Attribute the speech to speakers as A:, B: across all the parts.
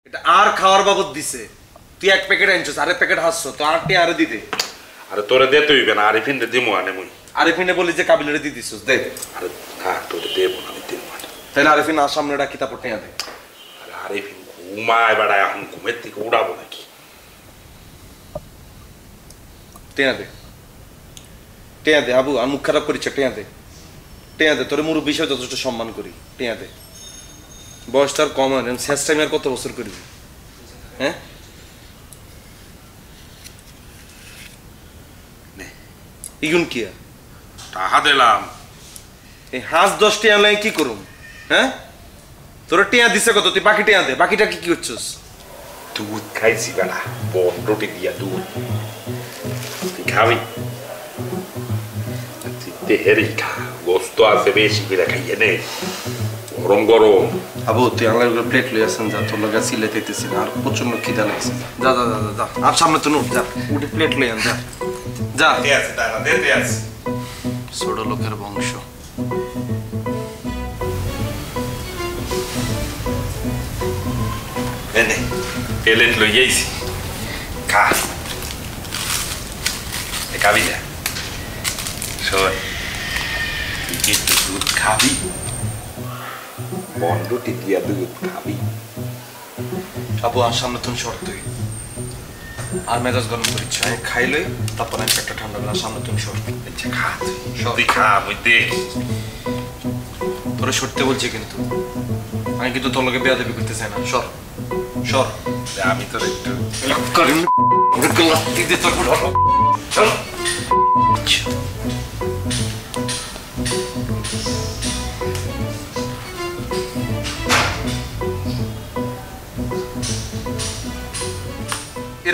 A: এটা আর খাওয়ার বাবদ দিছে। তুই এক প্যাকেট আনছিস, আরেক প্যাকেট হাসছ, তো আরটি আরে দি দে।
B: আরে তোরে দিতে হইবে না, আরিফিন দে দিমু আনে মুই।
A: আরিফিনে বলি যে কাবিলের দি দিছিস, দে।
B: আরে না তোরে দেব না, আমি দিমু আনে।
A: তাহলে আরিফিন আর সামনে ডাকি তারপর টেয়া দে।
B: আরে আরিফিন ঘুমায় বেড়া, এখন ঘুমের থেকে উড়াবো নাকি?
A: টেয়া দে, টেয়া দে আবু, আর মুখ খারাপ করিস, টেয়া দে, টেয়া দে। তোর মুরব্বী হিসেবে যথেষ্ট সম্মান করি, টেয়া দে। বয়সটা আর কম হয়, শেষ টাইম আর কত বছর করবি? হ্যাঁ ইগুন কি
B: টাহা দিলাম,
A: এই হাঁস 10 টিয়া নাই কি করুম? হ্যাঁ তোর টিয়া দিছে কত? তুই বাকি টিয়া দে। বাকিটা কি কি হচ্ছিস?
B: দুধ খাইছি বেড়া, বন রুটি দিয়া দুধ। তুই খাবি? দেহেরই খা, গোস্ত আছে বেশি করে খাইয়ে নে, গরম গরম।
A: আবু তুই আনলাই প্লেট লই আসেন, যা তোর লাগা সিলে দিতেছি না, আর প্রচন্ড খিদা লাগছে। যা যা যা যা, আর সামনে তো নুট, যা উঠে প্লেট লই আন, যা যা।
B: দে আছে টাকা, দে আছে।
A: ছোট লোকের বংশ।
B: এনে প্লেট লই আইছি, খা। খাবি না? শোন, তুই কি একটু দুধ খাবি? বন রুটি দিয়া দুধ খাবি?
A: আবু আর সামনে তুমি শর্তই, আর মেজাজ গরম করিচ্ছ, আমি খাইলে তারপর আমি একটা ঠান্ডা বেলা, সামনে তুমি শর্ত।
B: আচ্ছা খা, তুই খা, আমি দেখ।
A: তোরে সরতে বলছি, কিন্তু আমি কিন্তু তোর লোকে বেয়াদবি করতে চাই না। সর সর,
B: আমি তোর একটু
A: চল।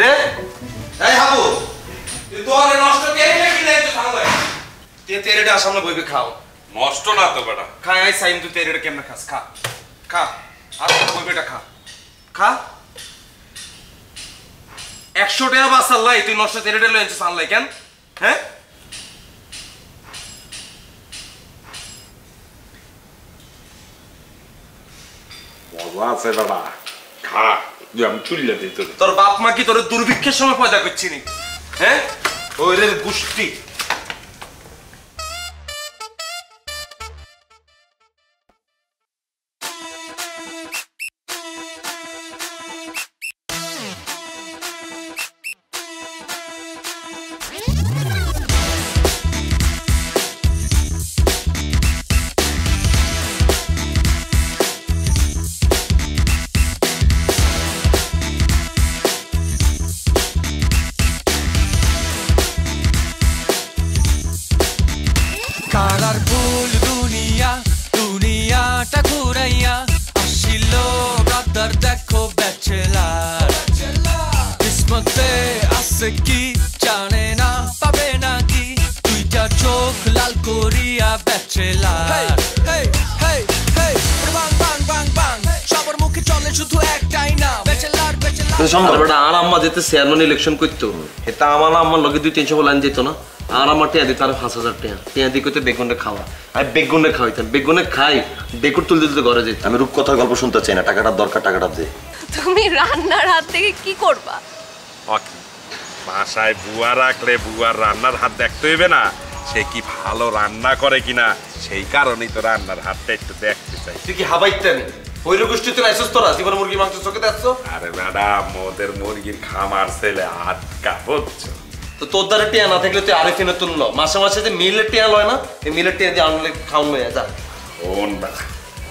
A: রে এই হাবু, তুই তোরে নষ্ট কে কি নাই তো সামনে তুই তেরেটা সামনে বইবে খাও।
B: নষ্ট না তো বেটা,
A: খাই আই সাইম, তুই তেরেটা কেমনে খাস? খা খা, আর বইবেটা খা খা। 100 টাকা বাস আল্লাহ, তুই নষ্ট তেরেটা লই আনছিস আনলাই কেন? হ্যাঁ
B: মজা আছে বেটা, খা। আমি চুল্লা দিই তোর।
A: তোর বাপ মা কি তোর দুর্ভিক্ষের সময় পয়দা করছি নি? হ্যাঁ ওই রে গুষ্টি।
C: কালারফুল দুনিয়া, দুনিয়াটা ঘুরাইয়া আসিল ব্রাদার, দেখো ব্যাচেলার। কিসমতে আছে কি জানে না, পাবে নাকি দুইটা চোখ লাল করিয়া ব্যাচেলার। সবার মুখে চলে শুধু একটাই না, ব্যাচেলার ব্যাচেলার।
A: আর আম্মা যেতে চেয়ারম্যান ইলেকশন করতো, এটা আমার আমার লগে 2-300 লাইন যেত না, আর আমার টিয়া দিত আর 5000 টাকা। টিয়া দিয়ে কইতে বেগুনে খাওয়া, আমি বেগুনে খাওয়াইতাম, বেগুনে খাই বেগুন তুলতে তুলতে ঘরে যেত।
D: আমি রূপকথার গল্প শুনতে চাই না, টাকাটার দরকার, টাকাটা দে।
E: তুমি রান্নার হাত থেকে কি করবা?
B: বাসায় বুয়া রাখলে বুয়ার রান্নার হাত দেখতে হইবে না, সে কি ভালো রান্না করে কিনা, সেই কারণেই তো রান্নার হাতটা একটু দেখতে চাই।
A: তুই কি হাবাইতেন ওই গোষ্ঠীতে আইসস তোরা? জীবন মুরগি মাংস চোখে দেখছো?
B: আরে ম্যাডাম, ওদের মুরগির খামার ছেলে আটকা বুঝছো
A: তো তোর দ্বারা টিয়া না থাকলে তুই আরিফিনে তুললো মাসে মাসে যে মিলের টিয়া লয় না, এই মিলের টিয়া দিয়ে আনলে খাওয়ান লইয়া যা।
B: কোন বেলা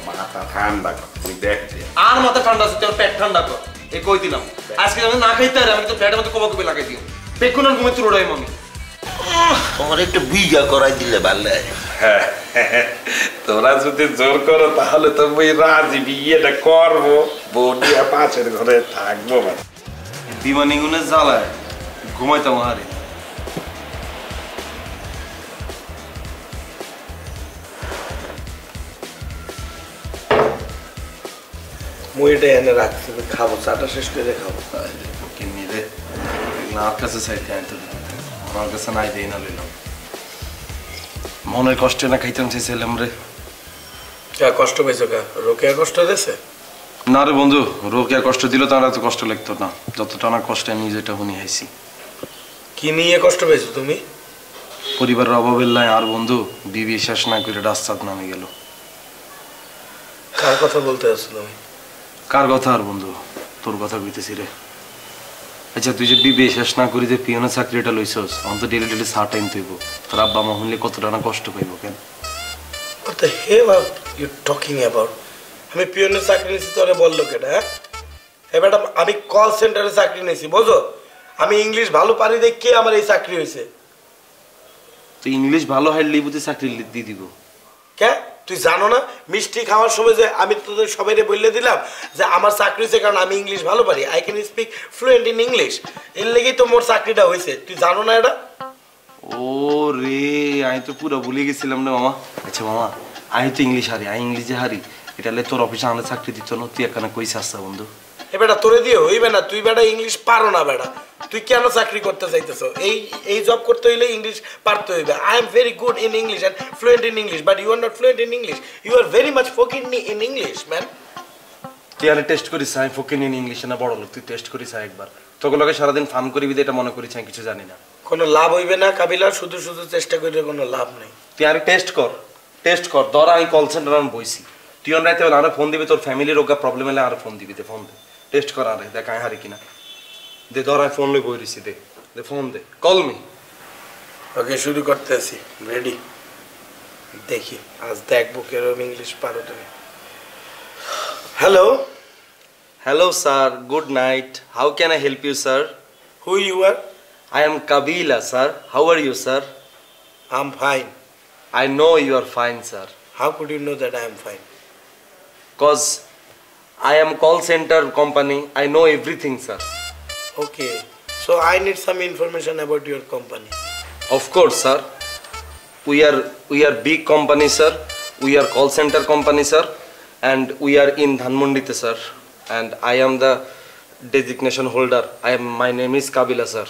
B: মাথা ঠান্ডা কর, তুই দেখতে
A: আর মাথা ঠান্ডা আছে, তোর পেট ঠান্ডা কর, এই কই দিলাম। আজকে আমি না খাইতে পারি, আমি তো পেটের মধ্যে কমা কমে লাগাই দিও, বেগুন আর ঘুমে তুলোড়াই আমি।
D: তোমার একটু বিঘা করাই দিলে ভালো।
B: হ্যাঁ, তোরা যদি জোর করো তাহলে তো ওই রাজি, বিয়েটা করবো, বউটিয়া পাশের ঘরে থাকবো।
A: বিমানি গুনে জ্বালায় ঘুমাইতাম হারে।
F: মুইটা এনে রাখছি, খাবো, চাটা শেষ করে খাবো।
A: কিনি রে আমার কাছে চাইতে আনতে, আমার কাছে নাই দেই না লইলাম। মনের কষ্টে না খাইতাম চাইছিলাম রে।
F: কষ্ট পাইছো কা? রোকেয়া কষ্ট দিয়েছে?
A: না রে বন্ধু, রোকে কষ্ট দিল তার এত কষ্ট লাগতো না যতটা না কষ্ট আমি যেটা শুনি আইছি।
F: কি নিয়ে কষ্ট পেয়েছো তুমি?
A: পরিবারের অভাবের লাই আর বন্ধু বিবি শেষ না করে রাস্তাত নামে গেল।
F: কার কথা বলতে আছো তুমি?
A: কার কথা আর বন্ধু, তোর কথা কইতেছি রে। আচ্ছা তুই যে বিবি শেষ না করি যে পিয়নের চাকরিটা লইছস, আমার তো ডেলি ডেলি সার টাইম তুইব, তোর আব্বা মা শুনলে কতটা না কষ্ট পাইব কেন?
F: What the hell are you talking about? আমি পিয়নের চাকরি নিয়েছি তোরে বললো কেটা? হ্যাঁ ম্যাডাম, আমি কল সেন্টারে চাকরি নিয়েছি, বুঝো? আমি ইংলিশ ভালো পারি দেখে আমার এই চাকরি হয়েছে।
A: তুই ইংলিশ ভালো হাইলি বুঝে চাকরি দিয়ে দিব?
F: কে তুই জানো না মিষ্টি খাওয়ার সময় যে আমি তোদের সবাই বলে দিলাম যে আমার চাকরি হয়েছে কারণ আমি ইংলিশ ভালো পারি, I can speak fluent in English, এর লেগেই তো মোর চাকরিটা হয়েছে। তুই জানো না এটা?
A: ও রে, আমি তো পুরো ভুলে গেছিলাম না মামা। আচ্ছা মামা, আমি তো ইংলিশ হারি, আমি ইংলিশে হারি, এটা তোর অফিসে আমার চাকরি দিত না, তুই এখানে কই আসছা বন্ধু?
F: এ বেটা তোরে দিয়ে হইবে না, তুই বেটা ইংলিশ পারো না বেটা, তুই কেন চাকরি করতে চাইতেছো? এই জব করতে হইলে ইংলিশ পারতে হইবে। I am very good in English and fluent in English, but you are not fluent in English, you are very much fucking in English man.
A: তুই আরে টেস্ট করিস আমি ফকিং ইন ইংলিশে না বড় লোক, তুই টেস্ট করিস একবার। তোকে লোকে সারাদিন ফান করিবি এটা মনে করিস আমি কিছু জানি না।
F: কোনো লাভ হইবে না কাবিলা, শুধু শুধু চেষ্টা করে কোনো লাভ নেই।
A: তুই আরে টেস্ট কর, টেস্ট কর। ধর আমি কল সেন্টার আমি বইছি, তুই রাইতে হলে আরো ফোন দিবি, তোর ফ্যামিলির রোগা প্রবলেম হলে আরো ফোন দিবি, দে ফোন দে, টেস্ট কর আরে দেখ আমি হারি কিনা। দে ধর আমি ফোন লই বই রইছি, দে দে ফোন দে, কল মি।
F: ওকে শুরু করতে আসি, রেডি? দেখি আজ দেখবো কেরম ইংলিশ পারো তুমি। Hello
A: hello sir, good night, how can I help you sir?
F: Who you are?
A: I am Kabila, sir. How are you, sir?
F: I am fine.
A: I know you are fine, sir.
F: How could you know that I am fine?
A: Cause I am call center company. I know everything, sir.
F: Okay, so I need some information about your company.
A: Of course, sir. We are big company, sir. We are call center company, sir, and we are in Dhanmundite, sir. And I am the designation holder. My name is Kabila, sir.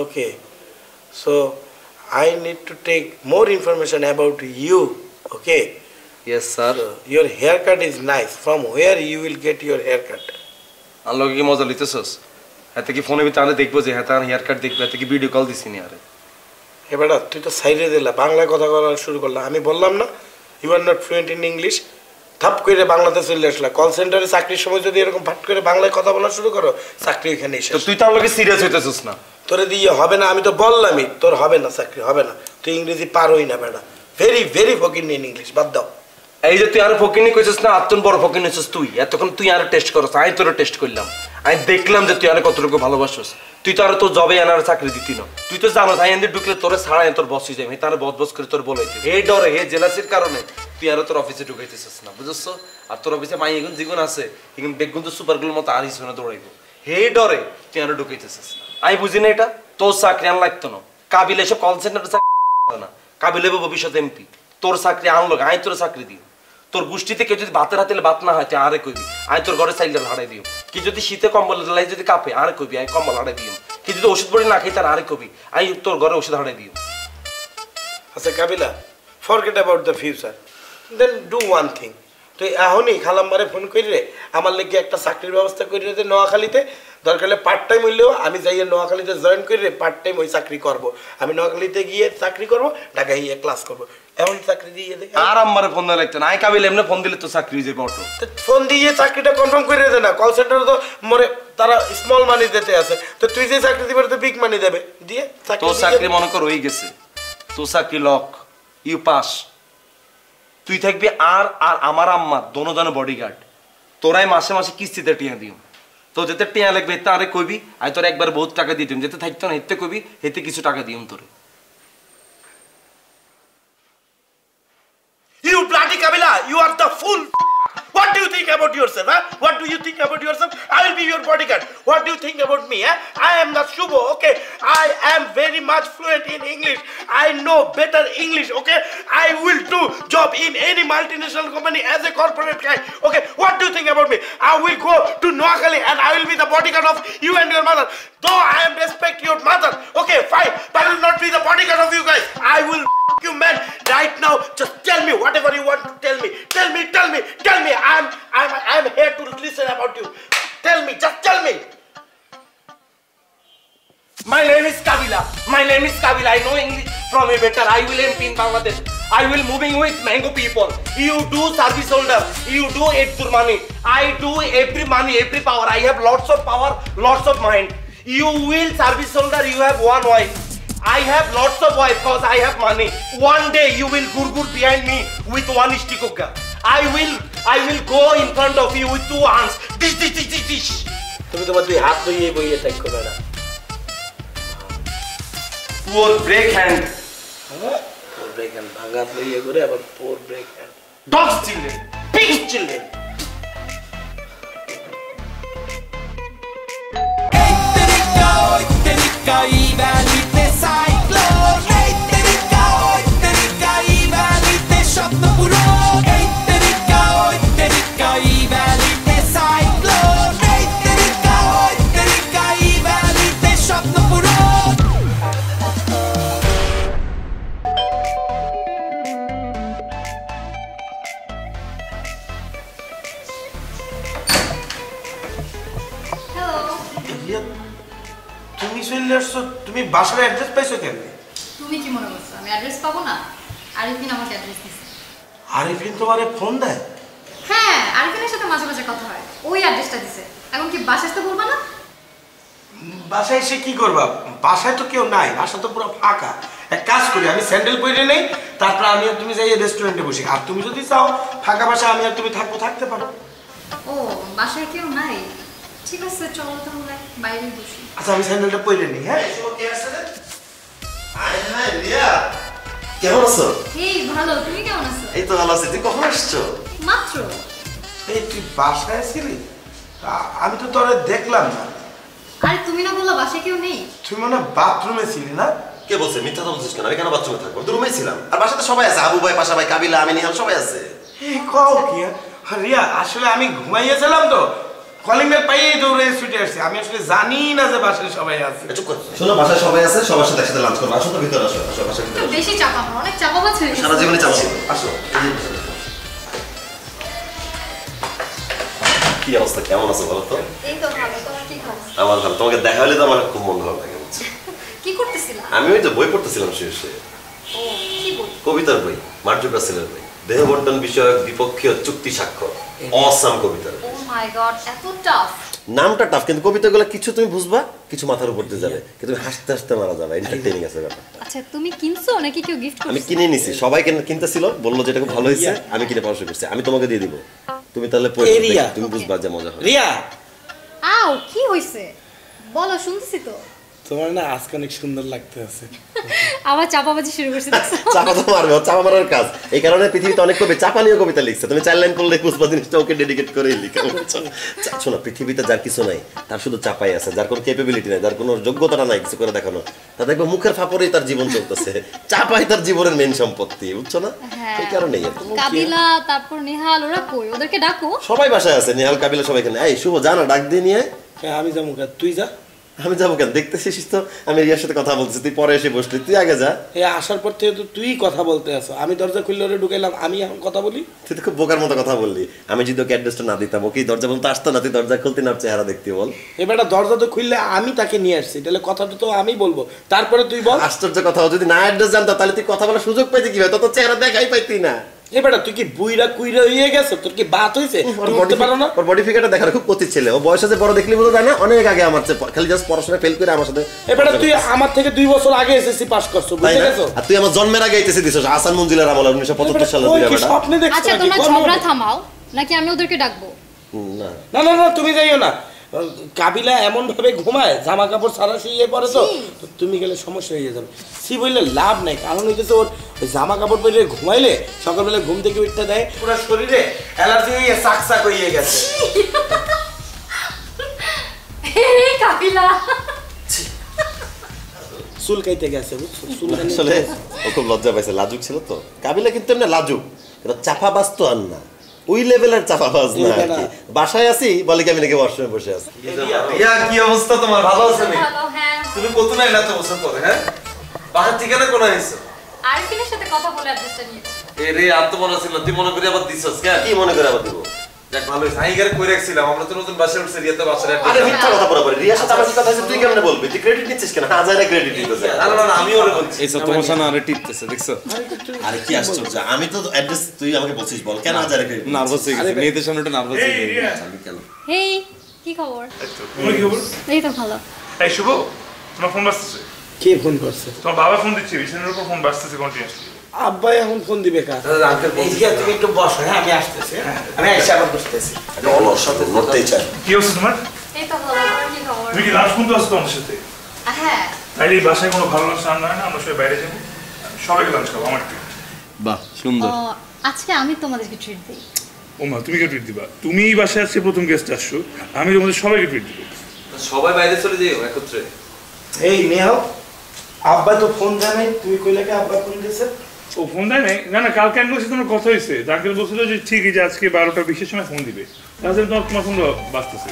F: Okay, so I need to take more information about you. Okay,
A: Yes, sir.
F: so your haircut is nice. From where you will get your haircut?
A: আনলগে কি মজা লিতেছস? এতে কি ফোনে ভিতরে দেখবো যে হ্যাঁ তার হেয়ার কাট দেখবো, এতে কি ভিডিও কল দিছিনি আরে?
F: এবারে তুই তো সাইডে দিলা, বাংলায় কথা বলা শুরু করলা। আমি বললাম না you are not fluent in English, থাপ করে বাংলাতে চলে আসলা। কল সেন্টারে চাকরির সময় যদি এরকম ফাট করে বাংলায় কথা বলা শুরু করো, চাকরি এখানে এসে।
A: তো তুই তো আনলগে সিরিয়াস হইতেছস না?
F: তোরে দিয়ে হবে না, আমি তো বললামই তোর হবে না, চাকরি হবে না। তুই ইংরেজি পারোই না বেটা, very very fucking in English, বাদ দাও।
A: এই যে তুই আর ফকিনি কইছস না, আত্মন বড় ফকিনি হইছস তুই। এতক্ষণ তুই আর টেস্ট করছ, আমি তোর টেস্ট করলাম, আমি দেখলাম যে তুই আর কতটুকু ভালোবাসছস। তুই তো আর তোর জবে আনার চাকরি দিতি না, তুই তো জানোস আই এন্ড ঢুকলে তোরে ছাড়া তোর বস হয়ে যাবে, তার বস করে তোর বলাইতে হে ডরে হে জেলাসির কারণে তুই আর তোর অফিসে ঢুকাইতেছিস না, বুঝছস? আর তোর অফিসে মাই এগুন জীবন আছে, এখন বেগুন তো সুপারগুলোর মতো আর হিসেবে দৌড়াইবো, হে ডরে তুই আর ঢুকাইতেছিস না। আমি বুঝি না এটা, তোর চাকরি আন লাগতো না। কাবিল এসব কল সেন্টারে চাকরি না, কাবিল হইব ভবিষ্যৎ এমপি। তোর চাকরি আনলো, আমি তোর চাকরি দিই। তোর গোষ্ঠীতে কেউ যদি ভাতের হাতে ভাত না হয় তুই আরে কইবি আমি তোর ঘরে চাইলে হারাই দিও। কি যদি শীতে কম্বল লাই যদি কাঁপে আরে কইবি আমি কম্বল হারাই দিও। কি যদি ওষুধ বড়ি না খাই তার আরে কবি আমি তোর ঘরে ওষুধ হারাই দিও।
F: আচ্ছা Kabila, forget about the future, then do one thing. তুই এখনই খালাম্মারে ফোন করি আমার লেগে একটা চাকরির ব্যবস্থা করি যে নোয়াখালীতে, দরকার হলে পার্ট টাইম হইলেও আমি যাই নোয়াখালীতে জয়েন করি পার্ট টাইম ওই চাকরি করব। আমি নোয়াখালীতে গিয়ে চাকরি করব, ঢাকায় গিয়ে ক্লাস করব, এমন চাকরি দিয়ে দে।
A: আর আমারে ফোন দেওয়া লাগতো না, আমি কাবিল এমনি ফোন দিলে তো চাকরি হয়ে যাবে অটো।
F: ফোন দিয়ে চাকরিটা কনফার্ম করে দে না, কল সেন্টারে তো মরে তারা স্মল মানি দিতে আছে, তো তুই যে চাকরি দিবে তো বিগ মানি দেবে দিয়ে
A: তোর চাকরি মনে কর হয়ে গেছে, তোর চাকরি লক, ইউ পাস। তুই থাকবি আর আর আমার আম্মার দোনোজনে বডিগার্ড, তোরাই মাসে মাসে কিস্তিতে টিয়া দিও। তো যেতে টিয়া লাগবে এতে আরে কইবি আমি তোর একবার বহুত টাকা দিয়ে দিম, যেতে থাকতো না হেতে কইবি হেতে কিছু টাকা দিম তোরে।
F: You bloody Kabila, you are the fool. What do you think about yourself, huh? What do you think about yourself? I will be your bodyguard. What do you think about me, huh? I am not Shubho, okay? I am very much fluent in English. I know better English, okay? I will do job in any multinational company as a corporate guy, okay? What do you think about me? I will go to Noakhali and I will be the bodyguard of you and your mother. Though I am respect your mother, okay, fine, but I will not be the bodyguard of you guys. I will you man, right now, just tell me whatever you want to tell me. Tell me. I'm here to listen about you. Tell me, just tell me. My name is Kabila. I know English from a better. I will MP in Bangladesh. I will moving with mango people. You do service holder. You do Edpur money. I do every money, every power. I have lots of power, lots of mind. You will service holder. You have one wife. I have lots of wife because I have money. One day you will gurgur behind me with one stikokka. I will go in front of you with two hands. Dish. তুমি তোমার দুই হাত লইয়ে বইয়ে type করবে না। Poor break hand. Poor break hand. ভাঙা লইয়ে করে আবার poor break hand. Dogs children. Pigs children. তুমি চলে আসছো, তুমি বাসার অ্যাড্রেস পাইছো কেমনে?
G: তুমি কি মনে করছো আমি অ্যাড্রেস পাবো না? আরিফিন আমাকে অ্যাড্রেস দিছে।
F: আরিফিন তোমারে ফোন দেয়?
G: হ্যাঁ, আরিফিনের সাথে মাঝে মাঝে কথা হয়, ওই অ্যাড্রেসটা দিছে। এখন কি বাসায় আসতে বলবা না?
F: বাসায় এসে কি করবা? বাসায় তো কেউ নাই, বাসা তো পুরো ফাঁকা। এক কাজ করি, আমি স্যান্ডেল পরে নেই, তারপর আমি আর তুমি যাই রেস্টুরেন্টে বসি। আর তুমি যদি চাও ফাঁকা বাসা আমি আর তুমি থাকতে পারো।
G: ও, বাসায় কেউ নাই? ঠিক আছে, চলো তাহলে বাইরে বসি।
F: আচ্ছা, আমি স্যান্ডেলটা পরে নিই। হ্যাঁ,
D: হাই রিয়া, কেমন আছো?
G: এই ভালো, তুমি কেমন আছো?
D: এই তো ভালো আছি। তুই কখন আসছো?
G: মাত্র।
F: এই তুই বাসায় ছিলি? আমি তো তোরে দেখলাম না।
G: আরে তুমি না বললা বাসায় কেউ নেই?
F: তুই মনে বাথরুমে ছিলি না?
D: কে বলছে? মিথ্যা তো বলছিস কেন? আমি কেন বাথরুমে থাকবো? তুই রুমেই ছিলাম। আর বাসাতে সবাই আছে, আবু ভাই, পাশা ভাই, কাবিলা, আমি, নিহাল সবাই আছে।
F: এই কও কি? রিয়া, আসলে আমি ঘুমাইয়েছিলাম তো, কলিং বেল পাইয়ে দৌড়ে ছুটে আসছি। আমি আসলে জানি না যে বাসায় সবাই আছে।
D: চুপ কর। শোনো, বাসায় সবাই আছে, সবার সাথে একসাথে লাঞ্চ করবো। আসো তো ভিতরে, আসো বাসার ভিতরে।
G: বেশি চাপা না, অনেক চাপা আছে।
D: সারা জীবনে চাপছি। আসো। কি অবস্থা, কেমন আছো বলো তো?
G: এই তো ভালো, তোমার কি খবর?
D: আমার ভালো। তোমাকে দেখা হলে তো আমার খুব মন ভালো লাগে।
G: কি করতেছিলা?
D: আমি ওই তো বই পড়তেছিলাম শেষে।
G: ও, কি বই?
D: কবিতার বই, মার্জু রাসেলের বই, দেহবর্তন বিষয়ক দ্বিপক্ষীয় চুক্তি স্বাক্ষর। অসাম কবিতার।
G: ও মাই গড, এত টাফ।
D: নামটা টাফ, কিন্তু কবিতাগুলো কিছু তুমি বুঝবা, কিছু মাথার উপর দিয়ে যাবে, কিন্তু তুমি হাসতে হাসতে মারা যাবে। এন্টারটেইনিং আছে ব্যাপারটা।
G: আচ্ছা, তুমি কিনছো নাকি কেউ গিফট করছে?
D: আমি কিনে নিছি, সবাই কিনতেছিল, বললো যেটা খুব ভালো হয়েছে, আমি কিনে পড়াশোনা করছি। আমি তোমাকে দিয়ে দিব, তুমি তাহলে পড়ে দেখো, তুমি বুঝবা যে মজা হবে।
F: রিয়া,
G: আও, কি হইছে বলো, শুনতেছি তো।
F: তোমার না আজকে অনেক সুন্দর লাগতেছে।
G: আবার চাপাবাজি শুরু করছে দেখছো?
D: চাপা তো মারবে, চাপা মারার কাজ। এই কারণে পৃথিবীতে অনেক কবি চাপা নিয়ে কবিতা লিখছে। তুমি 4 লাইন পড়লে বুঝবা জিনিসটা ওকে ডেডিকেট করেই লিখা। শোনো, পৃথিবীতে যার কিছু নাই তার শুধু চাপাই আছে, যার কোনো ক্যাপাবিলিটি নাই, যার কোনো যোগ্যতা নাই কিছু করে দেখানো, তা দেখবো মুখের ফাপড়েই তার জীবন চলতেছে। চাপাই তার জীবনের মেইন সম্পত্তি, বুঝছো না? এই কারণেই
G: কাবিলা, তারপর নিহাল, ওরা কই? ওদেরকে ডাকো।
D: সবাই বাসায় আছে, নিহাল, কাবিলা সবাই এখানে। এই শুভ, জানা ডাক দিয়ে নিয়ে।
F: আমি যাবো, তুই যা।
D: আমি যাবো কেন? দেখতেছিস তো আমি রিয়ার সাথে কথা বলতেছি, তুই পরে এসে বসলি, তুই আগে যা।
F: এই আসার পর থেকে তো তুই কথা বলতে আছো, আমি দরজা খুললে ওরে ঢুকাইলাম, আমি এখন কথা বলি।
D: তুই তো খুব বোকার মতো কথা বললি। আমি যদি ওকে অ্যাড্রেসটা না দিতাম, ওকে দরজা বলতে আসতো না, তুই দরজা খুলতে না চেহারা দেখতে বল।
F: এবারটা দরজা তো খুললে আমি তাকে নিয়ে আসছি, তাহলে কথাটা তো আমি বলবো, তারপরে তুই বল।
D: আশ্চর্য কথা, যদি না অ্যাড্রেস জানতো তাহলে তুই কথা বলার সুযোগ পাইতে কি হয়? তোর চেহারা দেখাই পাইতি না।
F: এবারটা তুই কি বুইরা কুইরা হয়ে গেছে? তোর কি বাত হইছে? তুই উঠতে পারো না?
D: ওর বডি ফিগারটা দেখার খুব পতি ছেলে। ও বয়সে যে বড় দেখলি বলতে জানা, অনেক আগে আমার চেয়ে, খালি জাস্ট পড়াশোনা ফেল করে আমার সাথে।
F: এবারটা তুই আমার থেকে 2 বছর আগে এসএসসি পাস করছো, বুঝতে গেছো?
D: আর তুই আমার জন্মের আগে এসেছিস দিছস আসান মঞ্জিলের আমল 1975 সালে
F: তুই
D: দিরা
F: কি
D: বেটা।
F: স্বপ্নে দেখছিস?
G: আচ্ছা, তোমরা ঝগড়া থামাও, নাকি আমি ওদেরকে ডাকবো?
D: না
F: না না না, তুমি যাইও না। কাবিলা এমন ভাবে ঘুমায়, জামা কাপড় সারা শুয়ে পড়ে, তো তুমি গেলে সমস্যা হয়ে যাবে। সি বললে লাভ নাই, কারণ হইতেছে ওর জামা কাপড় পরে ঘুমাইলে সকালবেলা ঘুম থেকে উঠতে দেয়, পুরো শরীরে অ্যালার্জি হয়ে চাকচাক হয়ে গেছে।
G: কাবিলা
F: চুলকাইতে গেছে, বুঝছো? চুলকানি
D: আসলে ও খুব লজ্জা পাইছে, লাজুক ছিল তো। কাবিলা কিন্তু এমনি লাজুক, কিন্তু চাপাবাজ তো আর না, ওই লেভেলের চাপাবাজ না আর কি। বাসায় আছি বলে কি আমি নাকি ওয়াশরুমে বসে আছি।
A: ইয়া, কি অবস্থা তোমার? ভালো আছো নি?
G: ভালো, হ্যাঁ।
A: তুমি কত না এত বছর পরে? হ্যাঁ, বাসার ঠিকানা কোন আইছো?
G: আরিফিনের সাথে কথা বলে অ্যাড্রেসটা নিয়েছি।
A: এ রে আর তো মনে ছিল তুই মনে করি আবার দিছস কেন?
D: কি মনে করে আবার দিব?
A: যাক ভালো হইছে। আমি গারে কই রাখছিলাম আমরা তো নতুন বাসায় উঠছি রিয়া তো বাসায়
D: আরে মিথ্যা কথা বলা বলি। রিয়ার সাথে আমার কি কথা হইছে তুই কেমনে বলবি? তুই ক্রেডিট নিচ্ছিস কেন? হাজারে ক্রেডিট দিতেছ।
A: না আমি ওরে বলছি। এই সব তোমার সামনে আরে টিপতেছে দেখছো?
D: আরে কি আশ্চর্য, আমি তো অ্যাড্রেস তুই আমাকে বলছিস, বল কেন হাজারে ক্রেডিট?
A: নার্ভাস হয়ে গেছে মেয়েদের সামনে একটু নার্ভাস হয়ে গেছে।
D: আমি কেন?
G: হেই, কি খবর?
H: তোমার কি খবর?
G: এই তো ভালো।
H: এই শুভ, তোমার ফোন বাজতেছে।
I: কে ফোন করছে?
H: তোমার বাবা ফোন দিচ্ছে, বিছানার উপর ফোন বাজতেছে কন্টিনিউয়াসলি।
I: আব্বাই এখন ফোন দিবে কার?
F: আঙ্কেল তুমি একটু বসো, হ্যাঁ আমি আসতেছি। আমি এসে আবার বসতেছি।
D: অলস সাথে লড়তেই চায়।
H: কি হচ্ছে তোমার?
G: এই তো ভালো। তোমার কি খবর?
H: তুমি কি লাঞ্চ করতে আসছো তোমার সাথে?
G: হ্যাঁ।
H: তাইলে এই বাসায় কোনো ভালো লাঞ্চ রান্না হয় না, আমরা সবাই বাইরে যাবো, সবাইকে লাঞ্চ খাবো আমার ট্রিট।
A: বাহ সুন্দর।
G: আজকে আমি তোমাদেরকে ট্রিট দিই।
H: ও মা, তুমি কে ট্রিট দিবা? তুমি এই বাসায় আজকে প্রথম গেস্ট আসছো, আমি তোমাদের সবাইকে ট্রিট দিব।
A: সবাই বাইরে চলে যাইও একত্রে।
I: এই নেহাও, আব্বা তো ফোন জানাই, তুই কইলে কি আব্বা ফোন দিয়েছে?
H: ও ফোন দেয় নাই? না না, কালকে আঙ্কেল সাথে তোমার কথা হয়েছে, আঙ্কেল বলছিল যে ঠিকই যে আজকে 12টা 20-এর সময় ফোন দিবে, তাহলে তোমার ফোন বাজতেছে।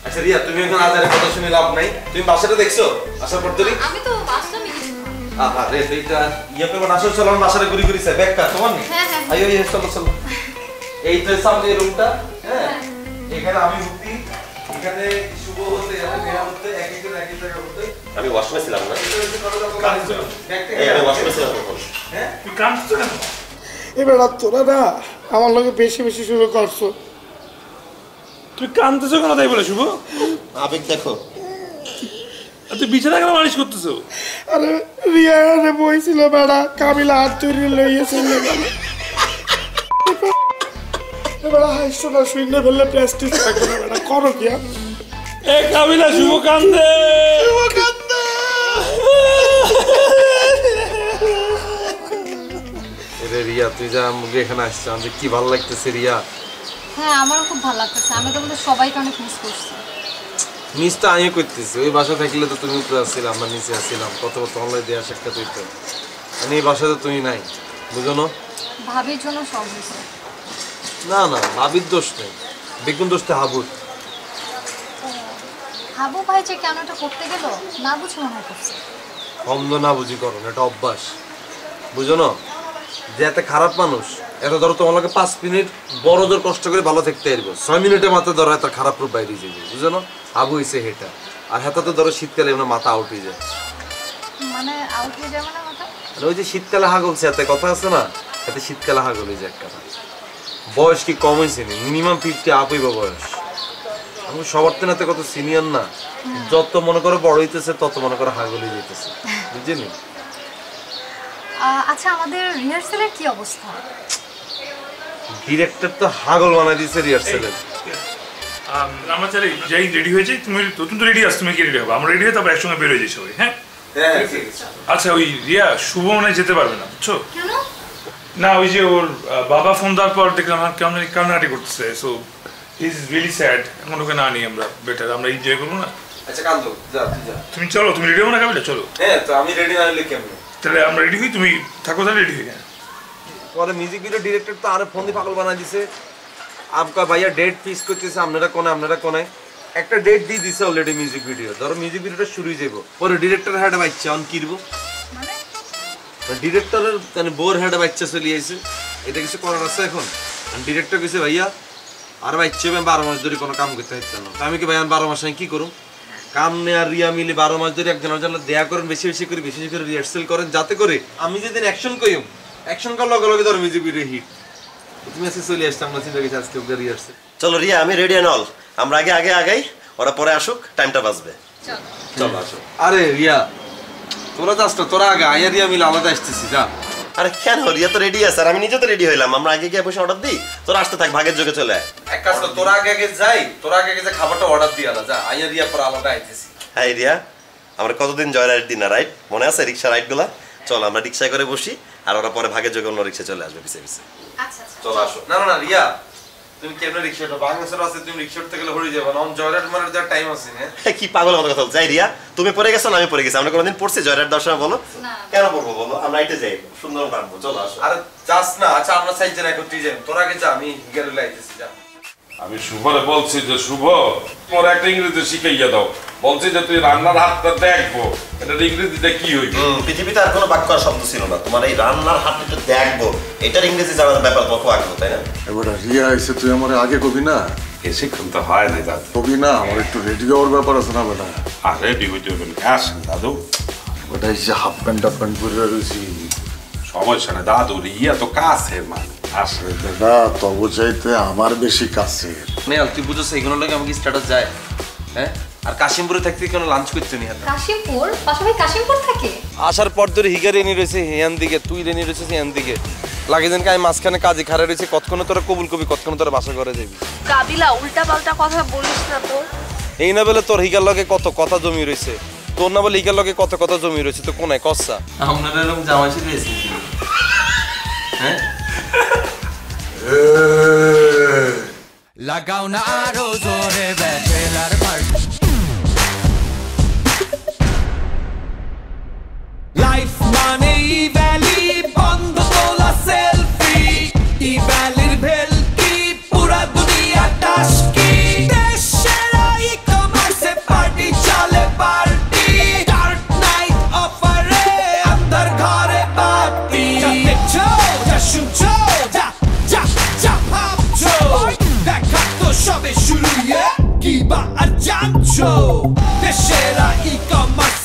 A: আচ্ছা রিয়া তুমি এখন আজারের কথা শুনে লাভ নাই। তুমি বাসাটা দেখছো আসার পর ধরি?
G: আমি তো বাসলামই কিছু।
A: আহা রে তুইটা ইয়া পেবার আসো চলো আমার বাসাটা ঘুরি ঘুরি চাই ব্যাগটা তোমার নেই?
G: হ্যাঁ, হ্যাঁ।
A: আইও এই চলো চলো। এই তো সামনে রুমটা, হ্যাঁ এখানে আমি ঢুকি, এখানে শুভ হতে আর নেহা হতে এক এক জন এক এক জায়গা হতে।
D: আমি ওয়াশরুমে ছিলাম না।
A: এই
D: আমি ওয়াশরুমে ছিলাম তখন।
A: হ্যাঁ
H: তুই কাঁদছো কেন?
I: এবার তোরা না আমার লগে বেশি বেশি শুরু করছো।
H: তুই কাঁদতেছো কেন তাই বলে শুভ?
D: আবেগ দেখো।
H: আর তুই বিছানা কেন মালিশ করতেছো?
I: আরে রিয়া রে বইছিল বেড়া, কাবিলা হাত তৈরি লইয়েছে। এবার হাইছো না, শুইলে ফেললে প্লাস্টিক থাকবে না বেড়া, করো কি?
H: এ কাবিলা, শুভ কান্দে।
A: রে রিয়া তুই যা মুখে এখানে আসছিস আমাদের কি ভালো লাগতেছে রিয়া।
G: হ্যাঁ, আমারও খুব ভালো লাগতেছে। আমি তোমাদের সবাইকে অনেক মিস করছি।
A: মিস তো আমিও করতেছি। ওই বাসা থাকলে তো তুমি উপরে আসছিলাম, আমরা নিচে আসছিলাম, কত কত অনলাইন দেওয়া সাক্ষাৎ হইতো। মানে এই বাসাতে তুমি নাই, বুঝো না?
G: ভাবির জন্য সব হয়েছে।
A: না না ভাবির দোষ নেই, বেগুন দোষটা হাবুর।
G: হাবু ভাই যে কেন এটা করতে গেল না বুঝে মনে হয় করছে।
A: অন্ধ না বুঝি করো না, এটা অভ্যাস, বুঝো না? যে এত খারাপ মানুষ, এত ধরো তোমার লোকে 5 মিনিট বড় জোর কষ্ট করে ভালো থাকতে পারবো, 6 মিনিটের মাথায় ধরো এত খারাপ রূপ বাইরে যাবে, বুঝো না? হাবু হয়েছে হেটা। আর হাতাতে ধরো শীতকালে এমন মাথা আউট হয়ে যায়।
G: মানে আউট হয়ে যাবে না মাথা?
A: আর ওই যে শীতকালে হাগলছে এত কথা আছে না, এতে শীতকালে হাগল হয়ে যায় একটা। বয়স কি কম হয়েছে না, মিনিমাম 50 আপ হইব বয়স। আমি সবার তো নাতে কত সিনিয়র না, যত মনে করো বড় হইতেছে তত মনে করো হাগল হয়ে যেতেছে, বুঝলি?
G: আচ্ছা, আমাদের রিহার্সালের কি অবস্থা?
A: ডিরেক্টর তো হাগল বানাই দিয়েছে রিহার্সালের।
H: আমরা চাই যাই রেডি হয়ে যাই। তুমি তো রেডি আস, তুমি কি রেডি হবে? আমরা রেডি হয়ে তারপর একসঙ্গে বেরোয় যাই সবাই। হ্যাঁ আচ্ছা, ওই রিয়া শুভ মনে হয় যেতে পারবে না, বুঝছো?
G: কেন?
H: না, ওই যে ওর বাবা ফোন দেওয়ার পর দেখলাম কেমন কান্নাকাটি করতেছে, so he is really sad. এখন ওকে না নিই, আমরা বেটার আমরা এনজয় করবো না?
A: আচ্ছা কান্দো, যা তুই যা।
H: তুমি চলো, তুমি রেডি হবো না কাবিলা? চলো।
A: হ্যাঁ তো আমি রেডি না হলে কেমন?
H: তাহলে আমরা রেডি হই, তুমি থাকো তাহলে রেডি হই। হ্যাঁ
A: পরে মিউজিক ভিডিও ডিরেক্টর তো আরে ফোন দিয়ে পাগল বানাই দিছে। আপকা ভাইয়া ডেট ফিক্স করতেছে, আপনারা কোনে একটা ডেট দিয়ে দিছে অলরেডি মিউজিক ভিডিও। ধরো মিউজিক ভিডিওটা শুরু হয়ে যাবো, পরে ডিরেক্টর হেডে বাচ্চা অন কিরবো, ডিরেক্টরের মানে বোর হেডে বাচ্চা চলে আইছে। এটা কিছু করার আছে এখন? ডিরেক্টর কইছে ভাইয়া আর বাচ্চা আমি 12 মাস ধরে কোনো কাম করতে হচ্ছে না। আমি কি ভাইয়া 12 মাস আমি কি করুম? কাম নে আর রিয়া মিলে 12 মাস ধরে একজনের জন্য দেয়া করেন, বেশি বেশি করে রিহার্সাল করেন, যাতে করে আমি যেদিন অ্যাকশন কইম, অ্যাকশন করার লগে লগে ধরো মিউজিক ভিডিও হিট। তুমি আজকে চলে আসতাম না, চিন্তা করছি আজকে ওকে রিহার্সাল।
D: চলো রিয়া, আমি রেডি এন্ড অল। আমরা আগে আগাই, ওরা পরে আসুক, টাইমটা বাঁচবে। চলো আসো।
A: আরে রিয়া তোরা যাস না, তোরা আগে আয়া রিয়া মিলে আলাদা আসতেছি, যা।
D: আরে কেন, রিয়া তো রেডি আছে আর আমি নিজে তো রেডি হইলাম। আমরা আগে গিয়ে বসে অর্ডার দিই, তোরা আসতে থাক, ভাগের যোগে চলে আয়।
A: এক কাজ কর, তোরা আগে যাই, তোরা আগে যে খাবারটা অর্ডার দিয়ে আলা, যা। আয়া রিয়া পরে আলাদা আইতেছি।
D: হ্যাঁ রিয়া, আমরা কতদিন জয় রাইড দিই না, রাইড মনে আছে? রিক্সা রাইড গুলা। চল আমরা রিক্সায় করে বসি, আর ওরা পরে ভাগের যোগে অন্য রিক্সা চলে আসবে পিছে পিছে।
G: আচ্ছা আচ্ছা,
A: চলো আসো। না না না রিয়া, তুমি কেমনে রিক্সাটা বাংলাদেশের আছে, তুমি রিক্সা উঠতে গেলে হয়ে যাবে না, জয় রাইড মারার যা টাইম আছে না।
D: কি পাগল কথা কথা যাই রিয়া, তুমি পরে গেছো না আমি পরে গেছি? আমরা কোনোদিন পড়ছি জয় রাইড দর্শন? বলো
G: না
D: কেন পড়বো বলো, আমরা রাইটে যাই, সুন্দর কাটবো। চলো আসো।
A: আরে যাস না। আচ্ছা আমরা সাইজ না করতে যাই, তোরা আগে যা, আমি গেলে আইতেছি, যা।
B: আমি শুভরে বলছি যে শুভ তোমার একটা ইংরেজি শিখাইয়া দাও, বলছি যে তুই রান্নার হাতটা দেখবো, এটা ইংরেজিটা কি হইবে?
D: পৃথিবীতে আর কোনো বাক্য আর শব্দ ছিল না, তোমার এই রান্নার হাতটা একটু দেখবো এটার ইংরেজি জানার ব্যাপার কত আগ্রহ, তাই না?
J: এবার রিয়া এসে তুই আমার আগে কবি না,
B: বেশিক্ষণ তো হয় নাই দাদু।
J: কবি না, আমার একটু রেডি হওয়ার ব্যাপার আছে না বেটা।
B: আর রেডি হইতে হবে না, আসেন দাদু।
J: ওটা এসে হাফ প্যান্ট টাফ প্যান্ট পরে রয়েছি,
B: সমস্যা না দাদু, রিয়া তো কাছের মানুষ, আসে।
J: বেটা তবু চাইতে আমার বেশি কাছে।
A: নেয়াল তুই বুঝছ এইগুলো লাগে আমাকে স্ট্যাটাস যায়, হ্যাঁ? আর কাশিমপুরে থাকতে কেন লাঞ্চ করতে নি হাতে?
G: কাশিমপুর পাশাপাশি কাশিমপুর থাকে
A: আসার পর ধরে হিগারে এনে রয়েছে হেয়ান দিকে, তুই রেনি রয়েছে হেয়ান দিকে, লাগে যেন আমি মাঝখানে কাজে খাড়া রয়েছে, কতক্ষণে তোরা কবুল কবি, কতক্ষণে তোরা বাসা করে যাবি।
E: কাবিলা উল্টা পাল্টা কথা বলিস না তো।
A: এই না বলে তোর হিগার লগে কত কথা জমি রয়েছে, তোর না বলে হিগার লগে কত কথা জমি রয়েছে, তো কোনায় কচ্ছা আপনারা এরকম জামাই শিখেছি, হ্যাঁ?
C: লাগাও না আরো জোরে ব্যাচেলার পার্টি। লাইফ মানে ভ্যালি, বন্ধ তোলা সেলফি, ই ভ্যালির ভেলকি, পুরা দুনিয়া টাস্কি। দেশের ই-কমার্সে পার্টি চলে পার্টি, ডার্ক নাইট অফারে আন্দার ঘরে পার্টি। যা দেখছো, যা শুনছো, যা যা যা ভাবছো, দেখা তো সবে শুরু, কি বা আর জানছো, দেশের ই-কমার্স